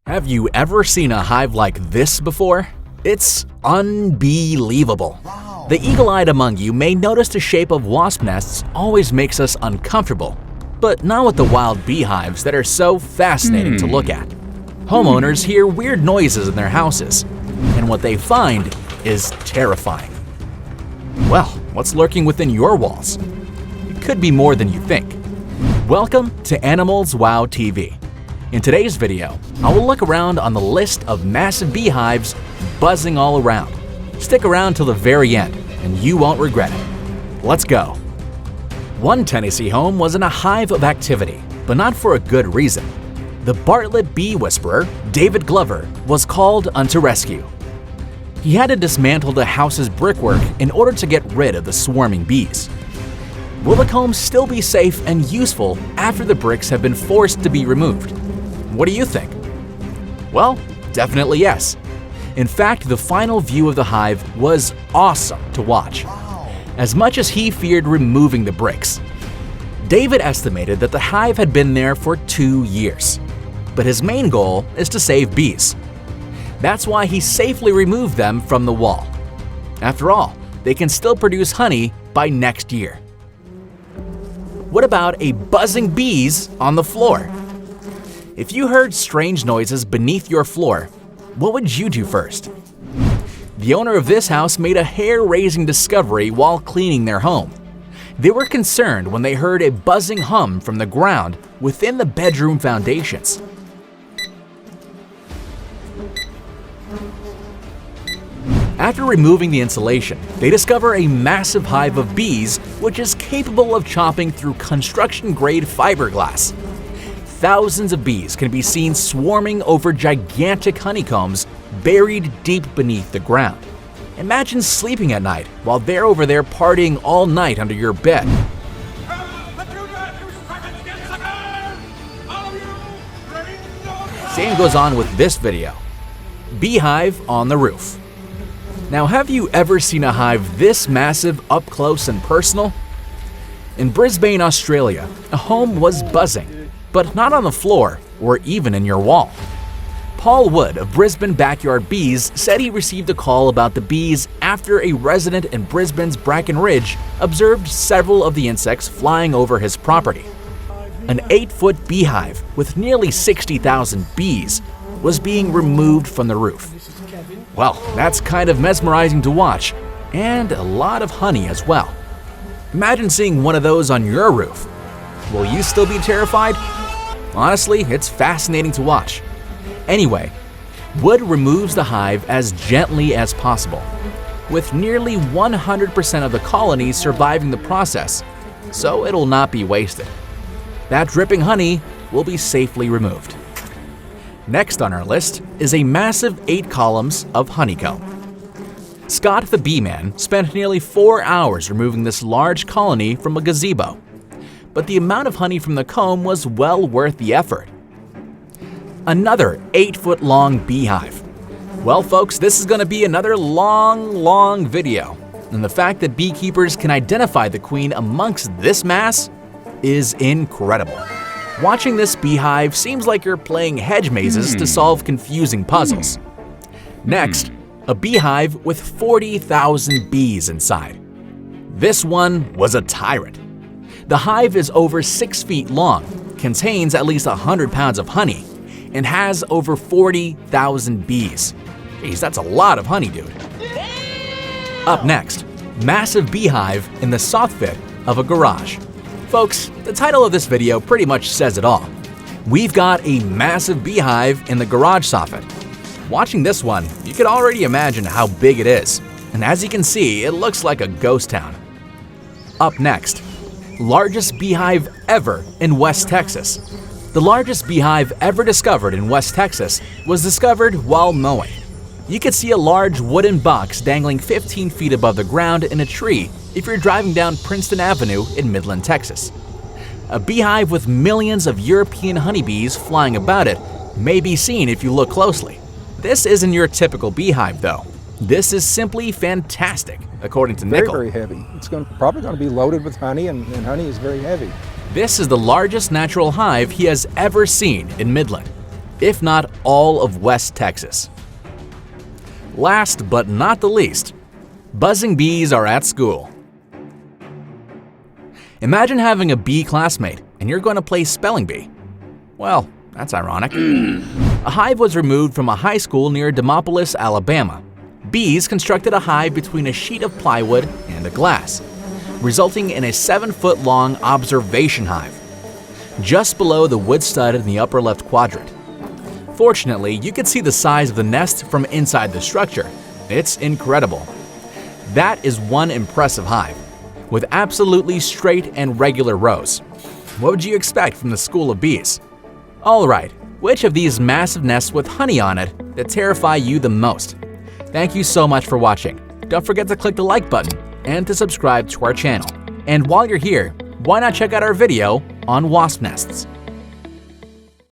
Have you ever seen a hive like this before? It's unbelievable. Wow. The eagle-eyed among you may notice the shape of wasp nests always makes us uncomfortable, but not with the wild beehives that are so fascinating to look at. Homeowners hear weird noises in their houses, and what they find is terrifying. Well, what's lurking within your walls? It could be more than you think. Welcome to Animals Wow TV. In today's video, I will look around on the list of massive beehives buzzing all around. Stick around till the very end, and you won't regret it. Let's go. One Tennessee home was in a hive of activity, but not for a good reason. The Bartlett bee whisperer, David Glover, was called unto rescue. He had to dismantle the house's brickwork in order to get rid of the swarming bees. Will the comb still be safe and useful after the bricks have been forced to be removed? What do you think? Well, definitely yes. In fact, the final view of the hive was awesome to watch, as much as he feared removing the bricks. David estimated that the hive had been there for 2 years, but his main goal is to save bees. That's why he safely removed them from the wall. After all, they can still produce honey by next year. What about a buzzing bees on the floor? If you heard strange noises beneath your floor, what would you do first? The owner of this house made a hair-raising discovery while cleaning their home. They were concerned when they heard a buzzing hum from the ground within the bedroom foundations. After removing the insulation, they discover a massive hive of bees which is capable of chopping through construction-grade fiberglass. Thousands of bees can be seen swarming over gigantic honeycombs buried deep beneath the ground. Imagine sleeping at night while they're over there partying all night under your bed. Same goes on with this video. Beehive on the roof. Now, have you ever seen a hive this massive up close and personal? In Brisbane, Australia, a home was buzzing, but not on the floor or even in your wall. Paul Wood of Brisbane Backyard Bees said he received a call about the bees after a resident in Brisbane's Bracken Ridge observed several of the insects flying over his property. An 8-foot beehive with nearly 60,000 bees was being removed from the roof. Well, that's kind of mesmerizing to watch, and a lot of honey as well. Imagine seeing one of those on your roof. Will you still be terrified? Honestly, it's fascinating to watch. Anyway, Wood removes the hive as gently as possible, with nearly 100% of the colony surviving the process, so it'll not be wasted. That dripping honey will be safely removed. Next on our list is a massive 8 columns of honeycomb. Scott the bee man spent nearly 4 hours removing this large colony from a gazebo, but the amount of honey from the comb was well worth the effort. Another 8-foot-long beehive. Well, folks, this is going to be another long video, and the fact that beekeepers can identify the queen amongst this mass is incredible. Watching this beehive seems like you're playing hedge mazes to solve confusing puzzles. Next, a beehive with 40,000 bees inside. This one was a tyrant. The hive is over 6 feet long, contains at least 100 pounds of honey, and has over 40,000 bees. Geez, that's a lot of honey, dude. Up next, massive beehive in the soffit of a garage. Folks, the title of this video pretty much says it all. We've got a massive beehive in the garage soffit. Watching this one, you can already imagine how big it is, and as you can see, it looks like a ghost town. Up next, largest beehive ever in West Texas. The largest beehive ever discovered in West Texas was discovered while mowing. You could see a large wooden box dangling 15 feet above the ground in a tree if you're driving down Princeton Avenue in Midland, Texas. A beehive with millions of European honeybees flying about it may be seen if you look closely. This isn't your typical beehive, though. This is simply fantastic, according to Nickel. Very heavy. It's probably going to be loaded with honey, and honey is very heavy. This is the largest natural hive he has ever seen in Midland. if not all of West Texas. Last but not the least, buzzing bees are at school. Imagine having a bee classmate and you're going to play spelling bee. Well, that's ironic. A hive was removed from a high school near Demopolis, Alabama. Bees constructed a hive between a sheet of plywood and a glass, resulting in a 7-foot-long observation hive, just below the wood stud in the upper left quadrant. Fortunately, you can see the size of the nest from inside the structure. It's incredible. That is one impressive hive, with absolutely straight and regular rows. What would you expect from the school of bees? Alright, which of these massive nests with honey on it that terrify you the most? Thank you so much for watching. Don't forget to click the like button and to subscribe to our channel. And while you're here, why not check out our video on wasp nests?